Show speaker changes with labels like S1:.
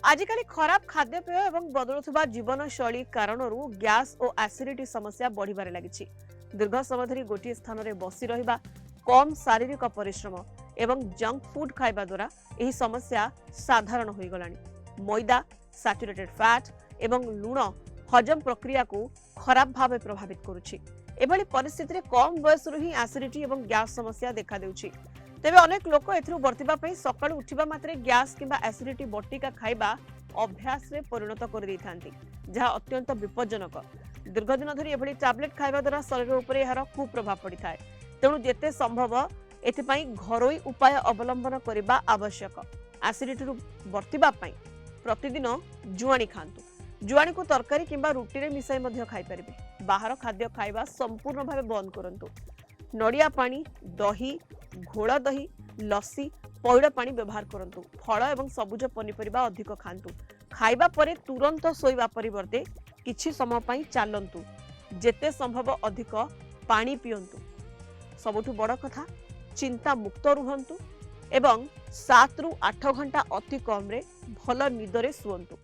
S1: आजिकाली खराब खाद्यपेय एवं बदलुवा जीवनशैली कारण गैस और एसिडिटी समस्या बढ़िबार लगी। दीर्घ समय धरी गोटे स्थान में बसी रहिबा, कम शारीरिक परिश्रम एवं जंक फूड खाइबा द्वारा यह समस्या साधारण हो गलानी। मैदा, सैचुरेटेड फैट एवं लुण हजम प्रक्रिया को खराब भाव प्रभावित करुछि। एभली परिस्थिति में कम बयस ही एसिडिटी एवं गैस समस्या देखा देउछि। तेबे अनेक लोक एथिरु बर्तिबा पई सकाळु उठिबा मात्रे गैस किंबा एसिडिटी बट्टिका खाइबा अभ्यास रे परिणत कर दैथांती, जहा अत्यंत विपज्जनक। दीर्घ दिन धरी एभली टैबलेट खाइबा द्वारा शरीर उपर एहार कुप्रभाव पड़िଥାଏ। तेणु जेते संभव एथिपाई घरोई उपाय अवलंबन करिबा आवश्यक। एसिडिटी रु बर्तिबा पई प्रतिदिन जुआणी खांतु। जुआणी को तरकारी किंबा रुटी रे मिसाई मध्य खाइ परिबे। बाहर खाद्य खाइबा संपूर्ण भावे बंद करंतु। नड़िया पानी, दही, घोड़ा दही, लस्सी, पौड़ पानी व्यवहार करंतु। फल एवं सबुज पनीपरिबा अधिक खांतु। खाइबा परे तुरंत सोइबा परिवर्ते किछि समय पई चालंतु। जेते संभव अधिक पानी पियंतु। सबुठु बड़ कथा, चिंता मुक्त रुहंतु एवं 7 रु 8 घंटा अति कम रे भल निदरे सुअंतु।